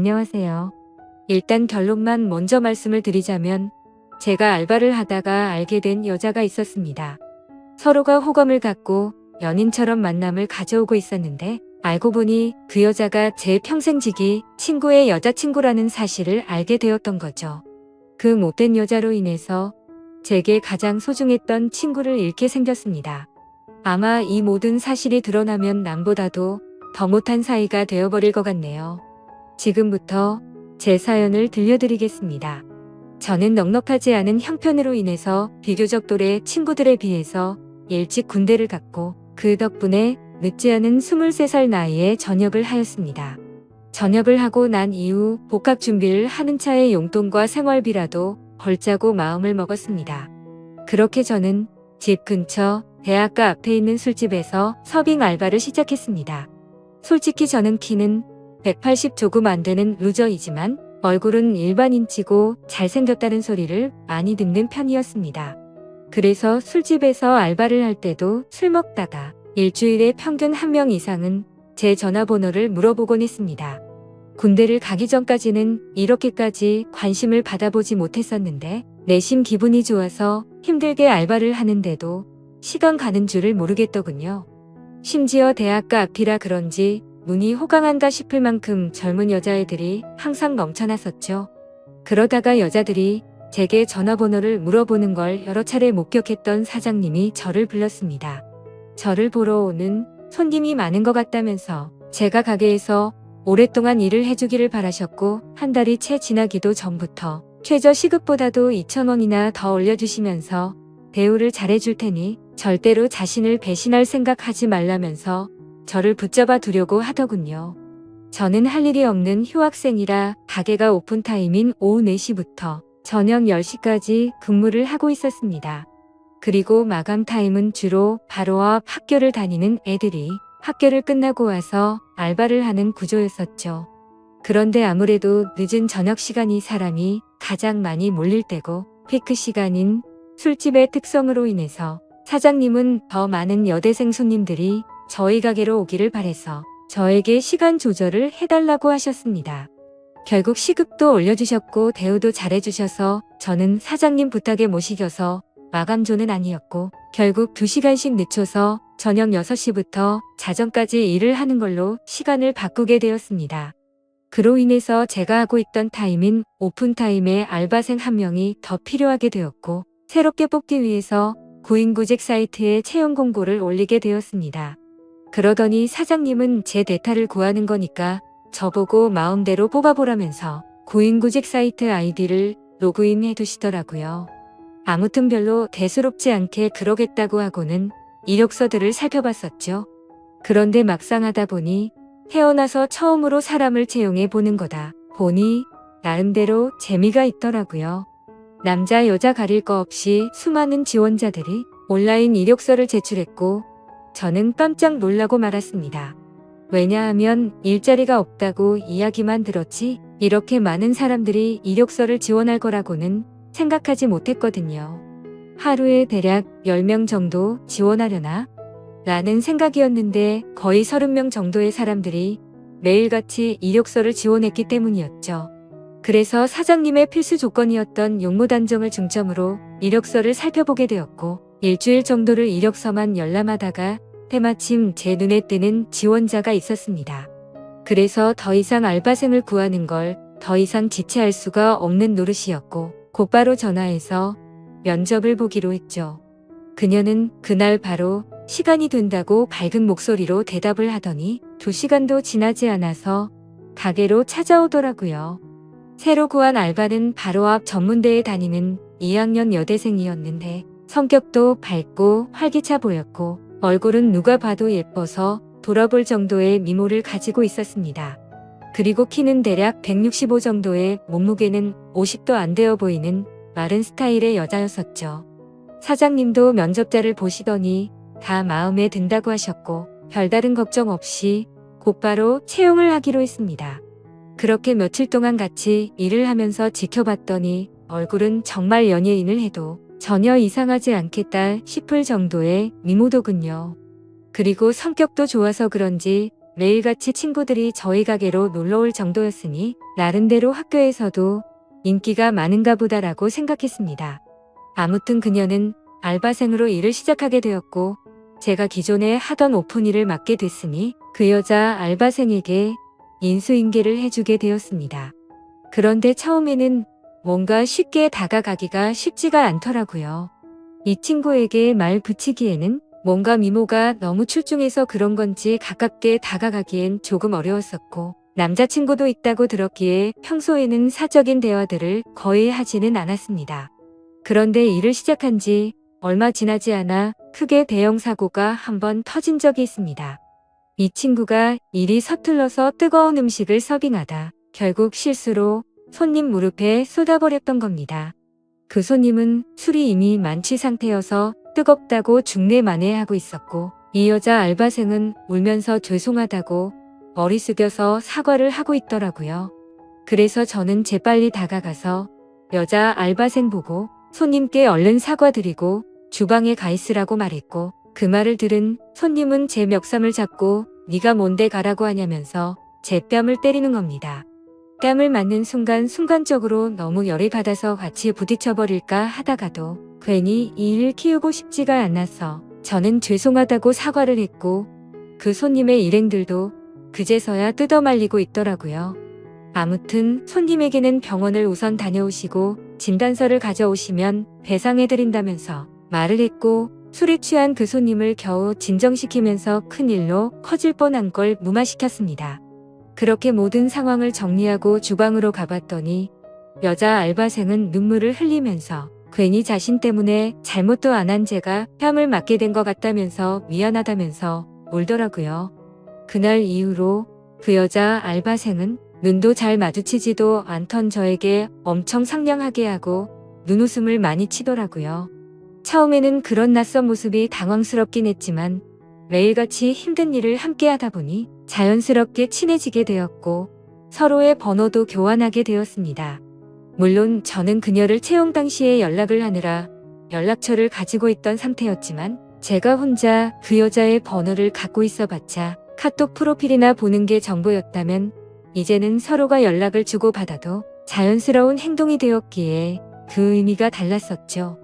안녕하세요. 일단 결론만 먼저 말씀을 드리자면 제가 알바를 하다가 알게 된 여자가 있었습니다. 서로가 호감을 갖고 연인처럼 만남을 가져오고 있었는데 알고 보니 그 여자가 제 평생지기 친구의 여자친구라는 사실을 알게 되었던 거죠. 그 못된 여자로 인해서 제게 가장 소중했던 친구를 잃게 생겼습니다. 아마 이 모든 사실이 드러나면 남보다도 더 못한 사이가 되어버릴 것 같네요. 지금부터 제 사연을 들려드리겠습니다. 저는 넉넉하지 않은 형편으로 인해서 비교적 또래 친구들에 비해서 일찍 군대를 갔고 그 덕분에 늦지 않은 23살 나이에 전역을 하였습니다. 전역을 하고 난 이후 복학 준비를 하는 차에 용돈과 생활비라도 벌자고 마음을 먹었습니다. 그렇게 저는 집 근처 대학가 앞에 있는 술집에서 서빙 알바를 시작했습니다. 솔직히 저는 키는 180 조금 안 되는 루저이지만 얼굴은 일반인치고 잘생겼다는 소리를 많이 듣는 편이었습니다. 그래서 술집에서 알바를 할 때도 술 먹다가 일주일에 평균 1명 이상은 제 전화번호를 물어보곤 했습니다. 군대를 가기 전까지는 이렇게까지 관심을 받아보지 못했었는데 내심 기분이 좋아서 힘들게 알바를 하는데도 시간 가는 줄을 모르겠더군요. 심지어 대학가 앞이라 그런지 눈이 호강한다 싶을 만큼 젊은 여자애들이 항상 넘쳐났었죠. 그러다가 여자들이 제게 전화번호를 물어보는 걸 여러 차례 목격했던 사장님이 저를 불렀습니다. 저를 보러 오는 손님이 많은 것 같다면서 제가 가게에서 오랫동안 일을 해주기를 바라셨고 한 달이 채 지나기도 전부터 최저 시급보다도 2,000원이나 더 올려주시면서 대우를 잘해줄 테니 절대로 자신을 배신할 생각하지 말라면서 저를 붙잡아 두려고 하더군요. 저는 할 일이 없는 휴학생이라 가게가 오픈타임인 오후 4시부터 저녁 10시까지 근무를 하고 있었습니다. 그리고 마감 타임은 주로 바로 앞 학교를 다니는 애들이 학교를 끝나고 와서 알바를 하는 구조였었죠. 그런데 아무래도 늦은 저녁 시간이 사람이 가장 많이 몰릴 때고 피크 시간인 술집의 특성으로 인해서 사장님은 더 많은 여대생 손님들이 저희 가게로 오기를 바래서 저에게 시간 조절을 해달라고 하셨습니다. 결국 시급도 올려주셨고 대우도 잘해주셔서 저는 사장님 부탁에 못 이겨서 마감조는 아니었고 결국 2시간씩 늦춰서 저녁 6시부터 자정까지 일을 하는 걸로 시간을 바꾸게 되었습니다. 그로 인해서 제가 하고 있던 타임인 오픈타임에 알바생 1명이 더 필요하게 되었고 새롭게 뽑기 위해서 구인구직 사이트에 채용 공고를 올리게 되었습니다. 그러더니 사장님은 제 대타를 구하는 거니까 저보고 마음대로 뽑아보라면서 구인구직 사이트 아이디를 로그인해 두시더라고요. 아무튼 별로 대수롭지 않게 그러겠다고 하고는 이력서들을 살펴봤었죠. 그런데 막상 하다 보니 태어나서 처음으로 사람을 채용해 보는 거다 보니 나름대로 재미가 있더라고요. 남자 여자 가릴 거 없이 수많은 지원자들이 온라인 이력서를 제출했고 저는 깜짝 놀라고 말았습니다. 왜냐하면 일자리가 없다고 이야기만 들었지 이렇게 많은 사람들이 이력서를 지원할 거라고는 생각하지 못했거든요. 하루에 대략 10명 정도 지원하려나? 라는 생각이었는데 거의 30명 정도의 사람들이 매일같이 이력서를 지원했기 때문이었죠. 그래서 사장님의 필수 조건이었던 용모 단정을 중점으로 이력서를 살펴보게 되었고 일주일 정도를 이력서만 열람하다가 때마침 제 눈에 띄는 지원자가 있었습니다. 그래서 더 이상 알바생을 구하는 걸 더 이상 지체할 수가 없는 노릇이었고 곧바로 전화해서 면접을 보기로 했죠. 그녀는 그날 바로 시간이 된다고 밝은 목소리로 대답을 하더니 2시간도 지나지 않아서 가게로 찾아오더라고요. 새로 구한 알바는 바로 앞 전문대에 다니는 2학년 여대생이었는데 성격도 밝고 활기차 보였고 얼굴은 누가 봐도 예뻐서 돌아볼 정도의 미모를 가지고 있었습니다. 그리고 키는 대략 165 정도의 몸무게는 50도 안 되어 보이는 마른 스타일의 여자였었죠. 사장님도 면접자를 보시더니 다 마음에 든다고 하셨고 별다른 걱정 없이 곧바로 채용을 하기로 했습니다. 그렇게 며칠 동안 같이 일을 하면서 지켜봤더니 얼굴은 정말 연예인을 해도 전혀 이상하지 않겠다 싶을 정도의 미모더군요. 그리고 성격도 좋아서 그런지 매일같이 친구들이 저희 가게로 놀러올 정도였으니 나름대로 학교에서도 인기가 많은가 보다라고 생각했습니다. 아무튼 그녀는 알바생으로 일을 시작하게 되었고 제가 기존에 하던 오픈 일을 맡게 됐으니 그 여자 알바생에게 인수인계를 해주게 되었습니다. 그런데 처음에는 뭔가 쉽게 다가가기가 쉽지가 않더라고요. 이 친구에게 말 붙이기에는 뭔가 미모가 너무 출중해서 그런 건지 가깝게 다가가기엔 조금 어려웠었고 남자친구도 있다고 들었기에 평소에는 사적인 대화들을 거의 하지는 않았습니다. 그런데 일을 시작한 지 얼마 지나지 않아 크게 대형 사고가 한번 터진 적이 있습니다. 이 친구가 일이 서툴러서 뜨거운 음식을 서빙하다 결국 실수로 손님 무릎에 쏟아버렸던 겁니다. 그 손님은 술이 이미 만취 상태여서 뜨겁다고 중내만회하고 있었고 이 여자 알바생은 울면서 죄송하다고 머리 숙여서 사과를 하고 있더라고요. 그래서 저는 재빨리 다가가서 여자 알바생 보고 손님께 얼른 사과드리고 주방에 가 있으라고 말했고 그 말을 들은 손님은 제 멱살을 잡고 네가 뭔데 가라고 하냐면서 제 뺨을 때리는 겁니다. 뺨을 맞는 순간적으로 너무 열이 받아서 같이 부딪혀버릴까 하다가도 괜히 이 일을 키우고 싶지가 않아서 저는 죄송하다고 사과를 했고 그 손님의 일행들도 그제서야 뜯어말리고 있더라고요. 아무튼 손님에게는 병원을 우선 다녀오시고 진단서를 가져오시면 배상해드린다면서 말을 했고 술에 취한 그 손님을 겨우 진정시키면서 큰일로 커질 뻔한 걸 무마시켰습니다. 그렇게 모든 상황을 정리하고 주방으로 가봤더니 여자 알바생은 눈물을 흘리면서 괜히 자신 때문에 잘못도 안 한 제가 뺨을 맞게 된 것 같다면서 미안하다면서 울더라고요. 그날 이후로 그 여자 알바생은 눈도 잘 마주치지도 않던 저에게 엄청 상냥하게 하고 눈웃음을 많이 치더라고요. 처음에는 그런 낯선 모습이 당황스럽긴 했지만 매일같이 힘든 일을 함께 하다 보니 자연스럽게 친해지게 되었고 서로의 번호도 교환하게 되었습니다. 물론 저는 그녀를 채용 당시에 연락을 하느라 연락처를 가지고 있던 상태였지만 제가 혼자 그 여자의 번호를 갖고 있어봤자 카톡 프로필이나 보는 게 전부였다면 이제는 서로가 연락을 주고받아도 자연스러운 행동이 되었기에 그 의미가 달랐었죠.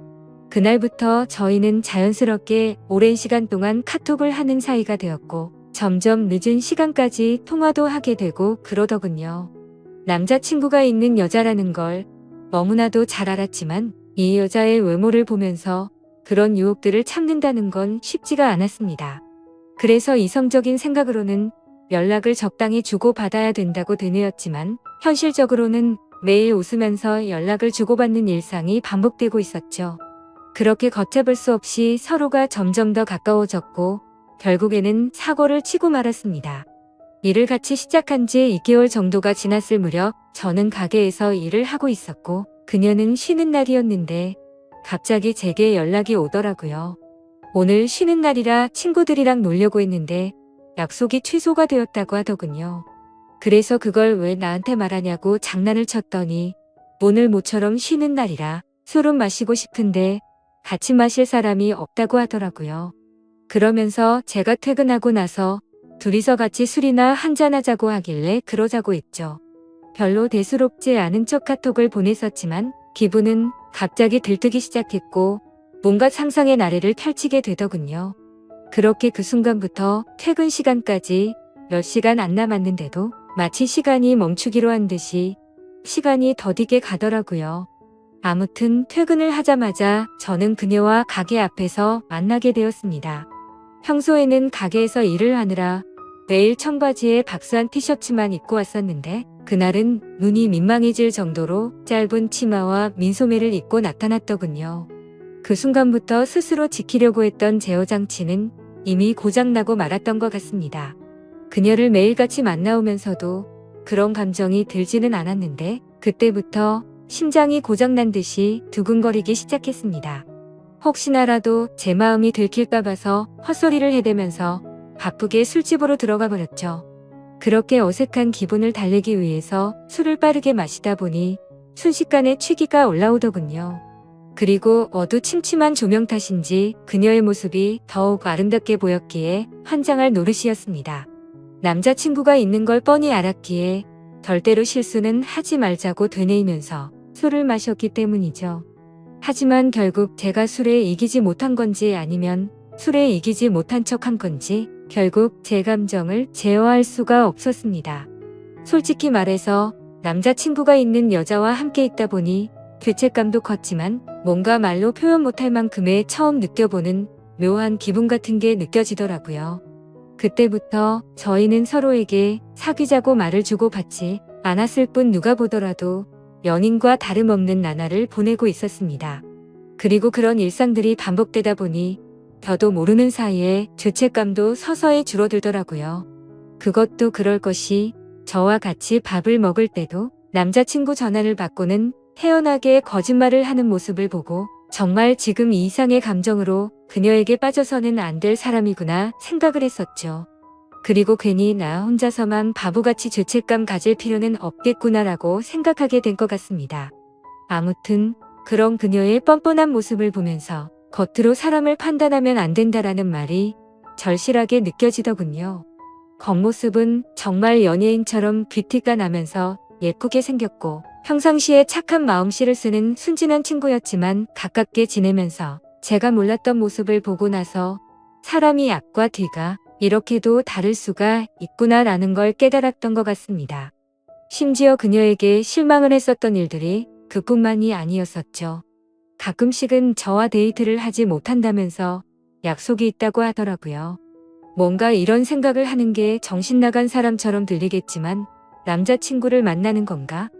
그날부터 저희는 자연스럽게 오랜 시간 동안 카톡을 하는 사이가 되었고 점점 늦은 시간까지 통화도 하게 되고 그러더군요. 남자친구가 있는 여자라는 걸 너무나도 잘 알았지만 이 여자의 외모를 보면서 그런 유혹들을 참는다는 건 쉽지가 않았습니다. 그래서 이성적인 생각으로는 연락을 적당히 주고받아야 된다고 되뇌었지만 현실적으로는 매일 웃으면서 연락을 주고받는 일상이 반복되고 있었죠. 그렇게 걷잡을 수 없이 서로가 점점 더 가까워졌고 결국에는 사고를 치고 말았습니다. 일을 같이 시작한 지 2개월 정도가 지났을 무렵 저는 가게에서 일을 하고 있었고 그녀는 쉬는 날이었는데 갑자기 제게 연락이 오더라고요. 오늘 쉬는 날이라 친구들이랑 놀려고 했는데 약속이 취소가 되었다고 하더군요. 그래서 그걸 왜 나한테 말하냐고 장난을 쳤더니 오늘 모처럼 쉬는 날이라 술은 마시고 싶은데 같이 마실 사람이 없다고 하더라고요. 그러면서 제가 퇴근하고 나서 둘이서 같이 술이나 한잔하자고 하길래 그러자고 했죠. 별로 대수롭지 않은 척 카톡을 보냈었지만 기분은 갑자기 들뜨기 시작했고 뭔가 상상의 나래를 펼치게 되더군요. 그렇게 그 순간부터 퇴근 시간까지 몇 시간 안 남았는데도 마치 시간이 멈추기로 한 듯이 시간이 더디게 가더라고요. 아무튼 퇴근을 하자마자 저는 그녀와 가게 앞에서 만나게 되었습니다. 평소에는 가게에서 일을 하느라 매일 청바지에 박스한 티셔츠만 입고 왔었는데 그날은 눈이 민망해질 정도로 짧은 치마와 민소매를 입고 나타났더군요. 그 순간부터 스스로 지키려고 했던 제어 장치는 이미 고장나고 말았던 것 같습니다. 그녀를 매일같이 만나오면서도 그런 감정이 들지는 않았는데 그때부터 심장이 고장난 듯이 두근거리기 시작했습니다. 혹시나라도 제 마음이 들킬까 봐서 헛소리를 해대면서 바쁘게 술집으로 들어가 버렸죠. 그렇게 어색한 기분을 달래기 위해서 술을 빠르게 마시다 보니 순식간에 취기가 올라오더군요. 그리고 어두침침한 조명 탓인지 그녀의 모습이 더욱 아름답게 보였기에 환장할 노릇이었습니다. 남자친구가 있는 걸 뻔히 알았기에 절대로 실수는 하지 말자고 되뇌이면서 술을 마셨기 때문이죠. 하지만 결국 제가 술에 이기지 못한 건지 아니면 술에 이기지 못한 척한 건지 결국 제 감정을 제어할 수가 없었습니다. 솔직히 말해서 남자친구가 있는 여자와 함께 있다 보니 죄책감도 컸지만 뭔가 말로 표현 못할 만큼의 처음 느껴보는 묘한 기분 같은 게 느껴지더라고요. 그때부터 저희는 서로에게 사귀자고 말을 주고받지 않았을 뿐 누가 보더라도 연인과 다름없는 나날을 보내고 있었습니다. 그리고 그런 일상들이 반복되다 보니 저도 모르는 사이에 죄책감도 서서히 줄어들더라고요. 그것도 그럴 것이 저와 같이 밥을 먹을 때도 남자친구 전화를 받고는 태연하게 거짓말을 하는 모습을 보고 정말 지금 이 이상의 감정으로 그녀에게 빠져서는 안 될 사람이구나 생각을 했었죠. 그리고 괜히 나 혼자서만 바보같이 죄책감 가질 필요는 없겠구나라고 생각하게 된 것 같습니다. 아무튼 그런 그녀의 뻔뻔한 모습을 보면서 겉으로 사람을 판단하면 안 된다라는 말이 절실하게 느껴지더군요. 겉모습은 정말 연예인처럼 뷰티가 나면서 예쁘게 생겼고 평상시에 착한 마음씨를 쓰는 순진한 친구였지만 가깝게 지내면서 제가 몰랐던 모습을 보고 나서 사람이 앞과 뒤가 이렇게도 다를 수가 있구나라는 걸 깨달았던 것 같습니다. 심지어 그녀에게 실망을 했었던 일들이 그뿐만이 아니었었죠. 가끔씩은 저와 데이트를 하지 못한다면서 약속이 있다고 하더라고요. 뭔가 이런 생각을 하는 게 정신 나간 사람처럼 들리겠지만 남자친구를 만나는 건가?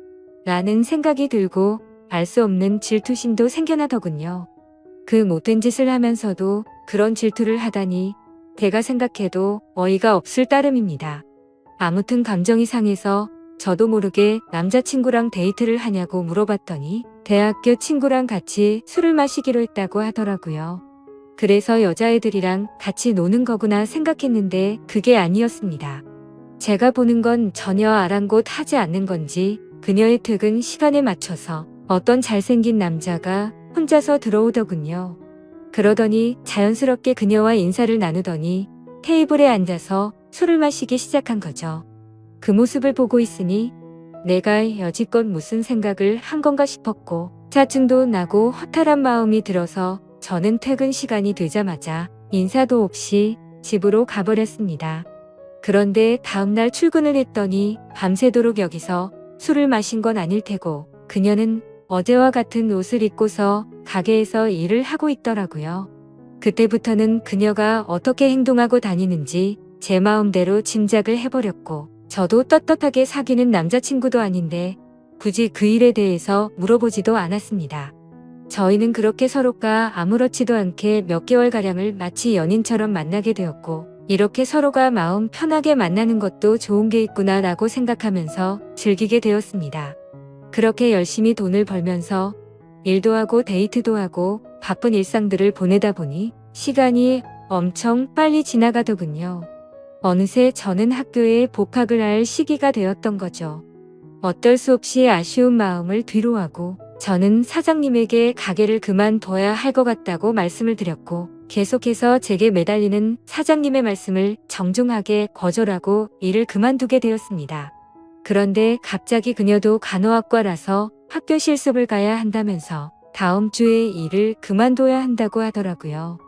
라는 생각이 들고 알 수 없는 질투심도 생겨나더군요. 그 못된 짓을 하면서도 그런 질투를 하다니 제가 생각해도 어이가 없을 따름입니다. 아무튼 감정이 상해서 저도 모르게 남자친구랑 데이트를 하냐고 물어봤더니 대학교 친구랑 같이 술을 마시기로 했다고 하더라고요. 그래서 여자애들이랑 같이 노는 거구나 생각했는데 그게 아니었습니다. 제가 보는 건 전혀 아랑곳하지 않는 건지 그녀의 퇴근 시간에 맞춰서 어떤 잘생긴 남자가 혼자서 들어오더군요. 그러더니 자연스럽게 그녀와 인사를 나누더니 테이블에 앉아서 술을 마시기 시작한 거죠. 그 모습을 보고 있으니 내가 여지껏 무슨 생각을 한 건가 싶었고 짜증도 나고 허탈한 마음이 들어서 저는 퇴근 시간이 되자마자 인사도 없이 집으로 가버렸습니다. 그런데 다음날 출근을 했더니 밤새도록 여기서 술을 마신 건 아닐 테고 그녀는 어제와 같은 옷을 입고서 가게에서 일을 하고 있더라고요. 그때부터는 그녀가 어떻게 행동하고 다니는지 제 마음대로 짐작을 해버렸고 저도 떳떳하게 사귀는 남자친구도 아닌데 굳이 그 일에 대해서 물어보지도 않았습니다. 저희는 그렇게 서로가 아무렇지도 않게 몇 개월가량을 마치 연인처럼 만나게 되었고 이렇게 서로가 마음 편하게 만나는 것도 좋은 게 있구나 라고 생각하면서 즐기게 되었습니다. 그렇게 열심히 돈을 벌면서 일도 하고 데이트도 하고 바쁜 일상들을 보내다 보니 시간이 엄청 빨리 지나가더군요. 어느새 저는 학교에 복학을 할 시기가 되었던 거죠. 어쩔 수 없이 아쉬운 마음을 뒤로하고 저는 사장님에게 가게를 그만둬야 할 것 같다고 말씀을 드렸고 계속해서 제게 매달리는 사장님의 말씀을 정중하게 거절하고 일을 그만두게 되었습니다. 그런데 갑자기 그녀도 간호학과라서 학교 실습을 가야 한다면서 다음 주에 일을 그만둬야 한다고 하더라고요.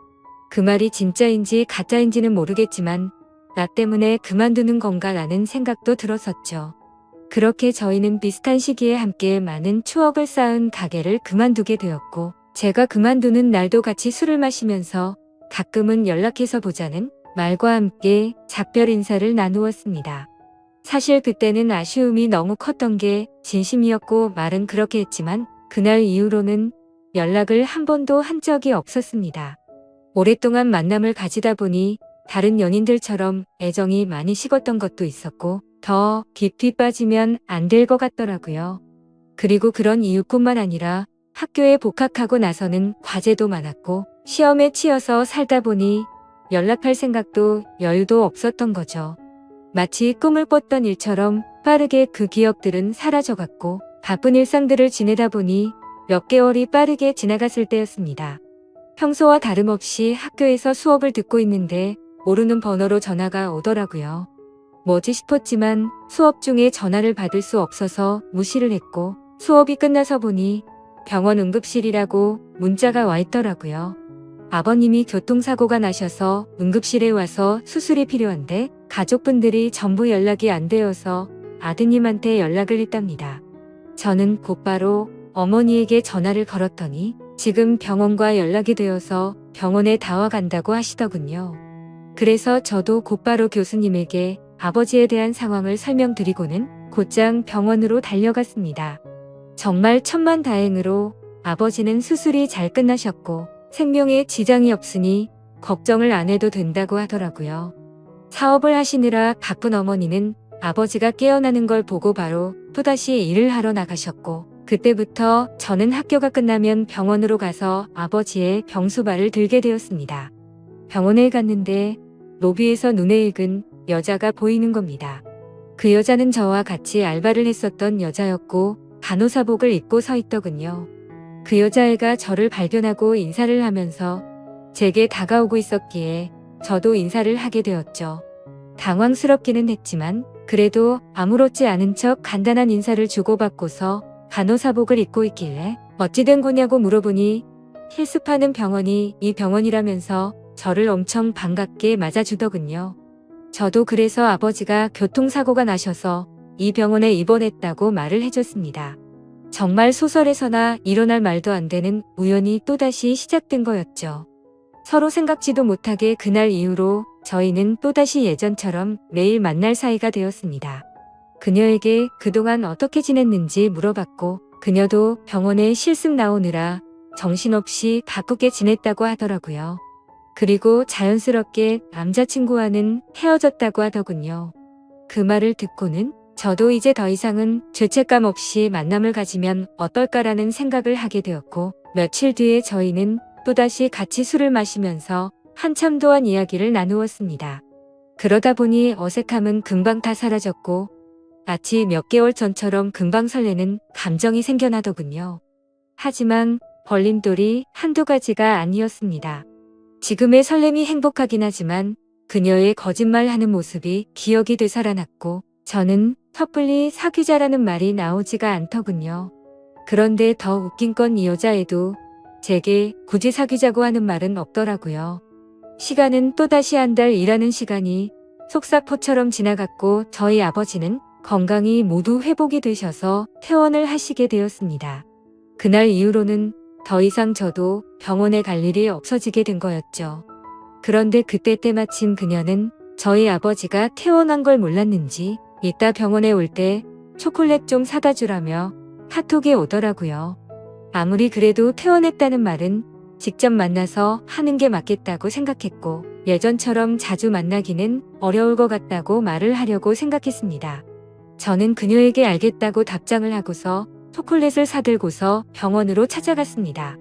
그 말이 진짜인지 가짜인지는 모르겠지만 나 때문에 그만두는 건가라는 생각도 들었었죠. 그렇게 저희는 비슷한 시기에 함께 많은 추억을 쌓은 가게를 그만두게 되었고 제가 그만두는 날도 같이 술을 마시면서 가끔은 연락해서 보자는 말과 함께 작별 인사를 나누었습니다. 사실 그때는 아쉬움이 너무 컸던 게 진심이었고 말은 그렇게 했지만 그날 이후로는 연락을 한 번도 한 적이 없었습니다. 오랫동안 만남을 가지다 보니 다른 연인들처럼 애정이 많이 식었던 것도 있었고 더 깊이 빠지면 안 될 것 같더라고요. 그리고 그런 이유뿐만 아니라 학교에 복학하고 나서는 과제도 많았고 시험에 치여서 살다 보니 연락할 생각도 여유도 없었던 거죠. 마치 꿈을 꿨던 일처럼 빠르게 그 기억들은 사라져갔고 바쁜 일상들을 지내다 보니 몇 개월이 빠르게 지나갔을 때였습니다. 평소와 다름없이 학교에서 수업을 듣고 있는데 모르는 번호로 전화가 오더라고요. 뭐지 싶었지만 수업 중에 전화를 받을 수 없어서 무시를 했고 수업이 끝나서 보니 병원 응급실이라고 문자가 와 있더라고요. 아버님이 교통사고가 나셔서 응급실에 와서 수술이 필요한데 가족분들이 전부 연락이 안 되어서 아드님한테 연락을 했답니다. 저는 곧바로 어머니에게 전화를 걸었더니 지금 병원과 연락이 되어서 병원에 다와간다고 하시더군요. 그래서 저도 곧바로 교수님에게 아버지에 대한 상황을 설명드리고는 곧장 병원으로 달려갔습니다. 정말 천만다행으로 아버지는 수술이 잘 끝나셨고 생명에 지장이 없으니 걱정을 안 해도 된다고 하더라고요. 사업을 하시느라 바쁜 어머니는 아버지가 깨어나는 걸 보고 바로 또다시 일을 하러 나가셨고 그때부터 저는 학교가 끝나면 병원으로 가서 아버지의 병수발을 들게 되었습니다. 병원에 갔는데 로비에서 눈에 익은 여자가 보이는 겁니다. 그 여자는 저와 같이 알바를 했었던 여자였고 간호사복을 입고 서 있더군요. 그 여자애가 저를 발견하고 인사를 하면서 제게 다가오고 있었기에 저도 인사를 하게 되었죠. 당황스럽기는 했지만 그래도 아무렇지 않은 척 간단한 인사를 주고받고서 간호사복을 입고 있길래 어찌 된 거냐고 물어보니 실습하는 병원이 이 병원이라면서 저를 엄청 반갑게 맞아주더군요. 저도 그래서 아버지가 교통사고가 나셔서 이 병원에 입원했다고 말을 해줬습니다. 정말 소설에서나 일어날 말도 안 되는 우연이 또다시 시작된 거였죠. 서로 생각지도 못하게 그날 이후로 저희는 또다시 예전처럼 매일 만날 사이가 되었습니다. 그녀에게 그동안 어떻게 지냈는지 물어봤고 그녀도 병원에 실습 나오느라 정신없이 바쁘게 지냈다고 하더라고요. 그리고 자연스럽게 남자친구와는 헤어졌다고 하더군요. 그 말을 듣고는 저도 이제 더 이상은 죄책감 없이 만남을 가지면 어떨까라는 생각을 하게 되었고 며칠 뒤에 저희는 또다시 같이 술을 마시면서 한참 동안 이야기를 나누었습니다. 그러다 보니 어색함은 금방 다 사라졌고 마치 몇 개월 전처럼 금방 설레는 감정이 생겨나더군요. 하지만 걸림돌이 한두 가지가 아니었습니다. 지금의 설렘이 행복하긴 하지만 그녀의 거짓말하는 모습이 기억이 되살아났고 저는 섣불리 사귀자라는 말이 나오지가 않더군요. 그런데 더 웃긴 건 이 여자애도 제게 굳이 사귀자고 하는 말은 없더라고요. 시간은 또다시 한 달 일하는 시간이 속사포처럼 지나갔고 저희 아버지는 건강이 모두 회복이 되셔서 퇴원을 하시게 되었습니다. 그날 이후로는 더 이상 저도 병원에 갈 일이 없어지게 된 거였죠. 그런데 그때 때마침 그녀는 저희 아버지가 퇴원한 걸 몰랐는지 이따 병원에 올 때 초콜릿 좀 사다 주라며 카톡이 오더라고요. 아무리 그래도 퇴원했다는 말은 직접 만나서 하는 게 맞겠다고 생각했고 예전처럼 자주 만나기는 어려울 것 같다고 말을 하려고 생각했습니다. 저는 그녀에게 알겠다고 답장을 하고서 초콜릿을 사들고서 병원으로 찾아갔습니다.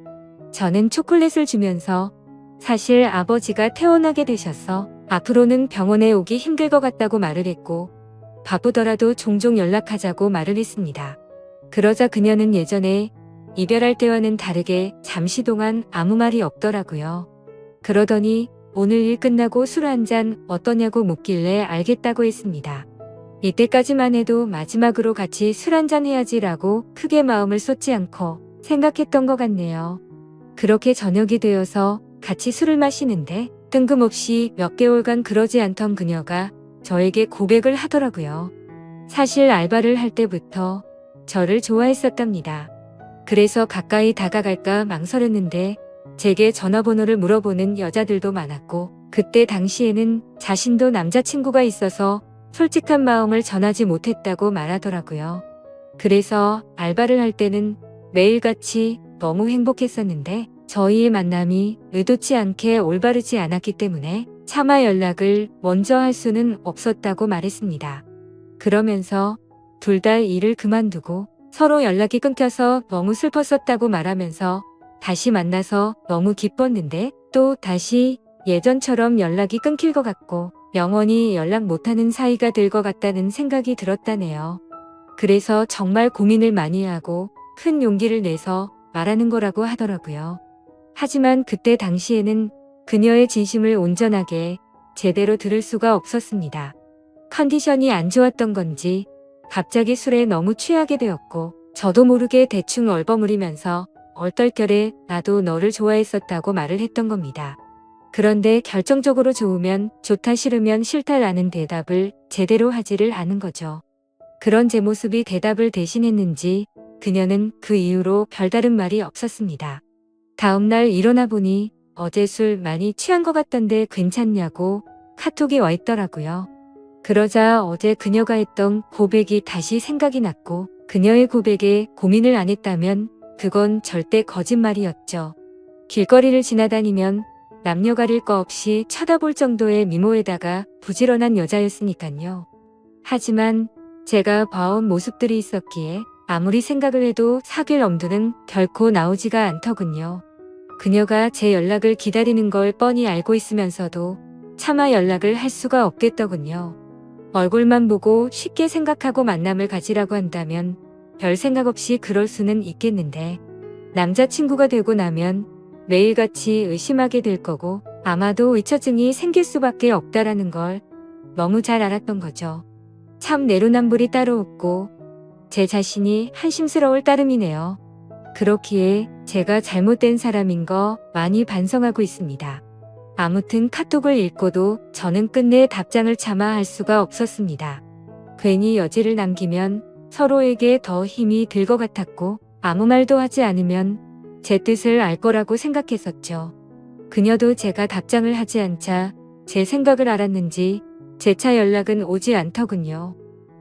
저는 초콜릿을 주면서 사실 아버지가 퇴원하게 되셔서 앞으로는 병원에 오기 힘들 것 같다고 말을 했고 바쁘더라도 종종 연락하자고 말을 했습니다. 그러자 그녀는 예전에 이별할 때와는 다르게 잠시 동안 아무 말이 없더라고요. 그러더니 오늘 일 끝나고 술 한잔 어떠냐고 묻길래 알겠다고 했습니다. 이때까지만 해도 마지막으로 같이 술 한잔 해야지라고 크게 마음을 쏟지 않고 생각했던 것 같네요. 그렇게 저녁이 되어서 같이 술을 마시는데 뜬금없이 몇 개월간 그러지 않던 그녀가 저에게 고백을 하더라고요. 사실 알바를 할 때부터 저를 좋아했었답니다. 그래서 가까이 다가갈까 망설였는데 제게 전화번호를 물어보는 여자들도 많았고 그때 당시에는 자신도 남자친구가 있어서 솔직한 마음을 전하지 못했다고 말하더라고요. 그래서 알바를 할 때는 매일같이 너무 행복했었는데 저희의 만남이 의도치 않게 올바르지 않았기 때문에 차마 연락을 먼저 할 수는 없었다고 말했습니다. 그러면서 둘 다 일을 그만두고 서로 연락이 끊겨서 너무 슬펐었다고 말하면서 다시 만나서 너무 기뻤는데 또 다시 예전처럼 연락이 끊길 것 같고 영원히 연락 못하는 사이가 될 것 같다는 생각이 들었다네요. 그래서 정말 고민을 많이 하고 큰 용기를 내서 말하는 거라고 하더라고요. 하지만 그때 당시에는 그녀의 진심을 온전하게 제대로 들을 수가 없었습니다. 컨디션이 안 좋았던 건지 갑자기 술에 너무 취하게 되었고 저도 모르게 대충 얼버무리면서 얼떨결에 나도 너를 좋아했었다고 말을 했던 겁니다. 그런데 결정적으로 좋으면 좋다 싫으면 싫다라는 대답을 제대로 하지를 않은 거죠. 그런 제 모습이 대답을 대신했는지 그녀는 그 이후로 별다른 말이 없었습니다. 다음날 일어나 보니 어제 술 많이 취한 것 같던데 괜찮냐고 카톡이 와 있더라고요. 그러자 어제 그녀가 했던 고백이 다시 생각이 났고 그녀의 고백에 고민을 안 했다면 그건 절대 거짓말이었죠. 길거리를 지나다니면 남녀 가릴 거 없이 쳐다볼 정도의 미모에다가 부지런한 여자였으니까요. 하지만 제가 봐온 모습들이 있었기에 아무리 생각을 해도 사귈 엄두는 결코 나오지가 않더군요. 그녀가 제 연락을 기다리는 걸 뻔히 알고 있으면서도 차마 연락을 할 수가 없겠더군요. 얼굴만 보고 쉽게 생각하고 만남을 가지라고 한다면 별 생각 없이 그럴 수는 있겠는데 남자친구가 되고 나면 매일같이 의심하게 될 거고 아마도 의처증이 생길 수밖에 없다라는 걸 너무 잘 알았던 거죠. 참 내로남불이 따로 없고 제 자신이 한심스러울 따름이네요. 그렇기에 제가 잘못된 사람인 거 많이 반성하고 있습니다. 아무튼 카톡을 읽고도 저는 끝내 답장을 차마 할 수가 없었습니다. 괜히 여지를 남기면 서로에게 더 힘이 들 것 같았고 아무 말도 하지 않으면 제 뜻을 알 거라고 생각했었죠. 그녀도 제가 답장을 하지 않자 제 생각을 알았는지 재차 연락은 오지 않더군요.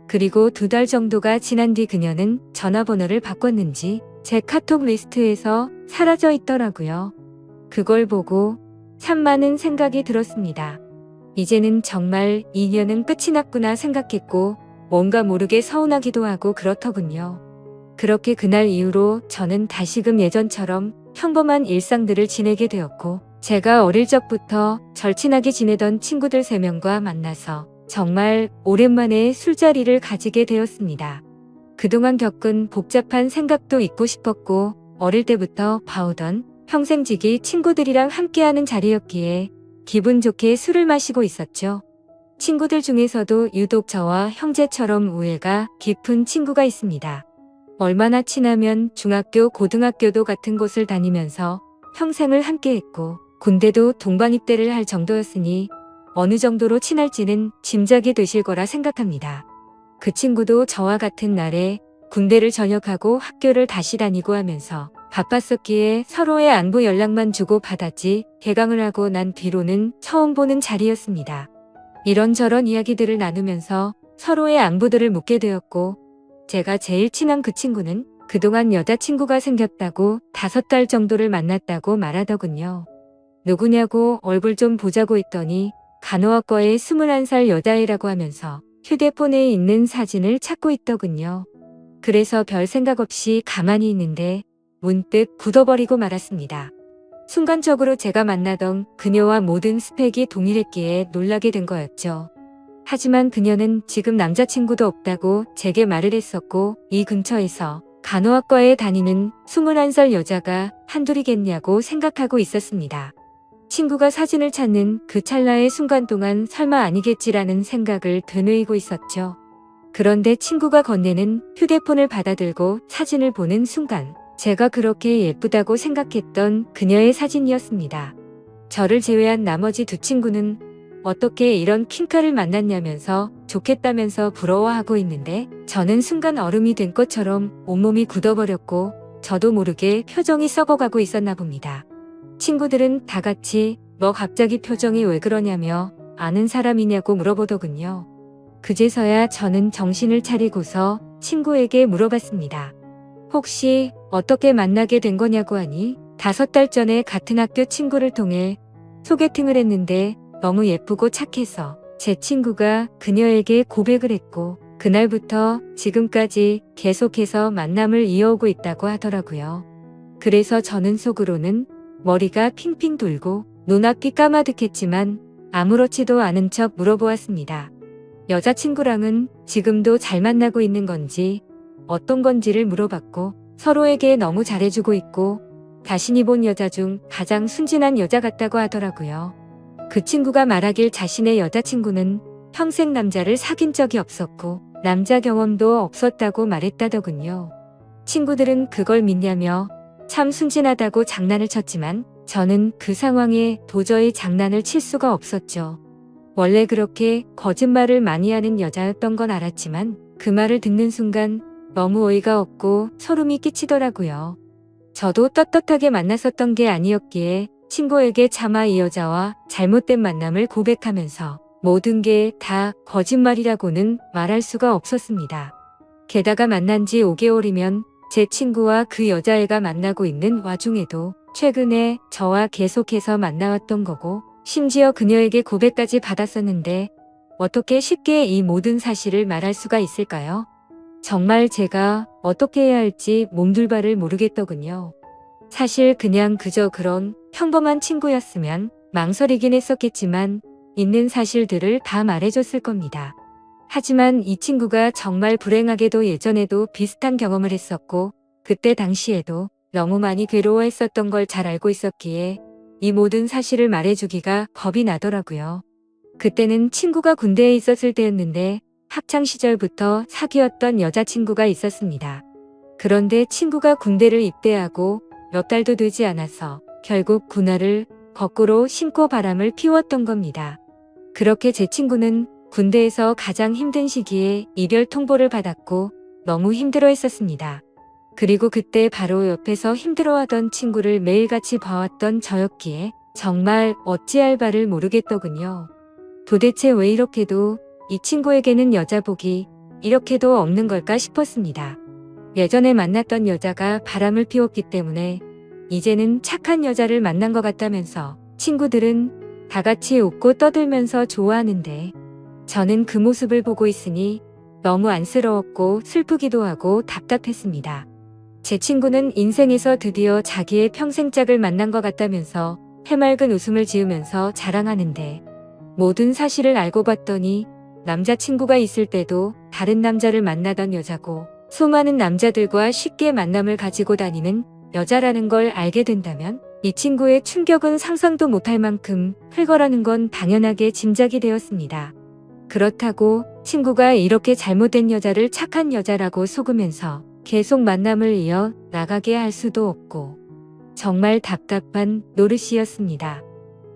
그리고 2달 정도가 지난 뒤 그녀는 전화번호를 바꿨는지 제 카톡 리스트에서 사라져 있더라고요. 그걸 보고 참 많은 생각이 들었습니다. 이제는 정말 인연은 끝이 났구나 생각했고 뭔가 모르게 서운하기도 하고 그렇더군요. 그렇게 그날 이후로 저는 다시금 예전처럼 평범한 일상들을 지내게 되었고 제가 어릴 적부터 절친하게 지내던 친구들 3명과 만나서 정말 오랜만에 술자리를 가지게 되었습니다. 그동안 겪은 복잡한 생각도 잊고 싶었고 어릴 때부터 봐오던 평생지기 친구들이랑 함께하는 자리였기에 기분 좋게 술을 마시고 있었죠. 친구들 중에서도 유독 저와 형제처럼 우애가 깊은 친구가 있습니다. 얼마나 친하면 중학교, 고등학교도 같은 곳을 다니면서 평생을 함께했고 군대도 동반 입대를 할 정도였으니 어느 정도로 친할지는 짐작이 되실 거라 생각합니다. 그 친구도 저와 같은 날에 군대를 전역하고 학교를 다시 다니고 하면서 바빴었기에 서로의 안부 연락만 주고 받았지 개강을 하고 난 뒤로는 처음 보는 자리였습니다. 이런저런 이야기들을 나누면서 서로의 안부들을 묻게 되었고 제가 제일 친한 그 친구는 그동안 여자친구가 생겼다고 5달 정도를 만났다고 말하더군요. 누구냐고 얼굴 좀 보자고 했더니 간호학과의 21살 여자애라고 하면서 휴대폰에 있는 사진을 찾고 있더군요. 그래서 별 생각 없이 가만히 있는데 문득 굳어버리고 말았습니다. 순간적으로 제가 만나던 그녀와 모든 스펙이 동일했기에 놀라게 된 거였죠. 하지만 그녀는 지금 남자친구도 없다고 제게 말을 했었고 이 근처에서 간호학과에 다니는 21살 여자가 한둘이겠냐고 생각하고 있었습니다. 친구가 사진을 찾는 그 찰나의 순간 동안 설마 아니겠지라는 생각을 되뇌이고 있었죠. 그런데 친구가 건네는 휴대폰을 받아들고 사진을 보는 순간 제가 그렇게 예쁘다고 생각했던 그녀의 사진이었습니다. 저를 제외한 나머지 2 친구는 어떻게 이런 킹카를 만났냐면서 좋겠다면서 부러워하고 있는데 저는 순간 얼음이 된 것처럼 온몸이 굳어버렸고 저도 모르게 표정이 썩어가고 있었나 봅니다. 친구들은 다 같이 너 갑자기 표정이 왜 그러냐며 아는 사람이냐고 물어보더군요. 그제서야 저는 정신을 차리고서 친구에게 물어봤습니다. 혹시 어떻게 만나게 된 거냐고 하니 5달 전에 같은 학교 친구를 통해 소개팅을 했는데 너무 예쁘고 착해서 제 친구가 그녀에게 고백을 했고 그날부터 지금까지 계속해서 만남을 이어오고 있다고 하더라고요. 그래서 저는 속으로는 머리가 핑핑 돌고 눈앞이 까마득했지만 아무렇지도 않은 척 물어보았습니다. 여자친구랑은 지금도 잘 만나고 있는 건지 어떤 건지를 물어봤고 서로에게 너무 잘해주고 있고 자신이 본 여자 중 가장 순진한 여자 같다고 하더라고요. 그 친구가 말하길 자신의 여자친구는 평생 남자를 사귄 적이 없었고 남자 경험도 없었다고 말했다더군요. 친구들은 그걸 믿냐며 참 순진하다고 장난을 쳤지만 저는 그 상황에 도저히 장난을 칠 수가 없었죠. 원래 그렇게 거짓말을 많이 하는 여자였던 건 알았지만 그 말을 듣는 순간 너무 어이가 없고 소름이 끼치더라고요. 저도 떳떳하게 만났었던 게 아니었기에 친구에게 차마 이 여자와 잘못된 만남을 고백하면서 모든 게 다 거짓말이라고는 말할 수가 없었습니다. 게다가 만난 지 5개월이면 제 친구와 그 여자애가 만나고 있는 와중에도 최근에 저와 계속해서 만나왔던 거고 심지어 그녀에게 고백까지 받았었는데 어떻게 쉽게 이 모든 사실을 말할 수가 있을까요? 정말 제가 어떻게 해야 할지 몸둘바를 모르겠더군요. 사실 그냥 그저 그런 평범한 친구였으면 망설이긴 했었겠지만 있는 사실들을 다 말해줬을 겁니다. 하지만 이 친구가 정말 불행하게도 예전에도 비슷한 경험을 했었고 그때 당시에도 너무 많이 괴로워했었던 걸 잘 알고 있었기에 이 모든 사실을 말해주기가 겁이 나더라고요. 그때는 친구가 군대에 있었을 때였는데 학창 시절부터 사귀었던 여자친구가 있었습니다. 그런데 친구가 군대를 입대하고 몇 달도 되지 않아서 결국 군화를 거꾸로 신고 바람을 피웠던 겁니다. 그렇게 제 친구는 군대에서 가장 힘든 시기에 이별 통보를 받았고 너무 힘들어 했었습니다. 그리고 그때 바로 옆에서 힘들어하던 친구를 매일같이 봐왔던 저였기에 정말 어찌할 바를 모르겠더군요. 도대체 왜 이렇게도 이 친구에게는 여자복이 이렇게도 없는 걸까 싶었습니다. 예전에 만났던 여자가 바람을 피웠기 때문에 이제는 착한 여자를 만난 것 같다면서 친구들은 다 같이 웃고 떠들면서 좋아하는데 저는 그 모습을 보고 있으니 너무 안쓰러웠고 슬프기도 하고 답답했습니다. 제 친구는 인생에서 드디어 자기의 평생 짝을 만난 것 같다면서 해맑은 웃음을 지으면서 자랑하는데 모든 사실을 알고 봤더니 남자친구가 있을 때도 다른 남자를 만나던 여자고 수많은 남자들과 쉽게 만남을 가지고 다니는 여자라는 걸 알게 된다면 이 친구의 충격은 상상도 못할 만큼 클 거라는 건 당연하게 짐작이 되었습니다. 그렇다고 친구가 이렇게 잘못된 여자를 착한 여자라고 속으면서 계속 만남을 이어 나가게 할 수도 없고 정말 답답한 노릇이었습니다.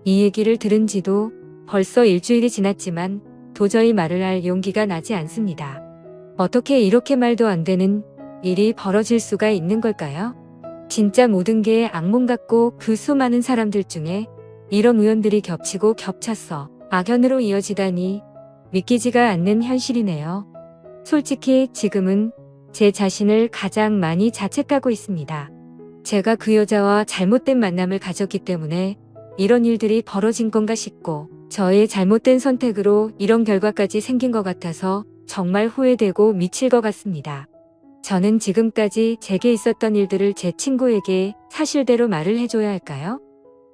이 얘기를 들은 지도 벌써 일주일이 지났지만 도저히 말을 할 용기가 나지 않습니다. 어떻게 이렇게 말도 안 되는 일이 벌어질 수가 있는 걸까요? 진짜 모든 게 악몽 같고 그 수많은 사람들 중에 이런 우연들이 겹치고 겹쳐서 악연으로 이어지다니 믿기지가 않는 현실이네요. 솔직히 지금은 제 자신을 가장 많이 자책하고 있습니다. 제가 그 여자와 잘못된 만남을 가졌기 때문에 이런 일들이 벌어진 건가 싶고 저의 잘못된 선택으로 이런 결과까지 생긴 것 같아서 정말 후회되고 미칠 것 같습니다. 저는 지금까지 제게 있었던 일들을 제 친구에게 사실대로 말을 해줘야 할까요?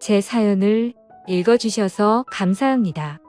제 사연을 읽어주셔서 감사합니다.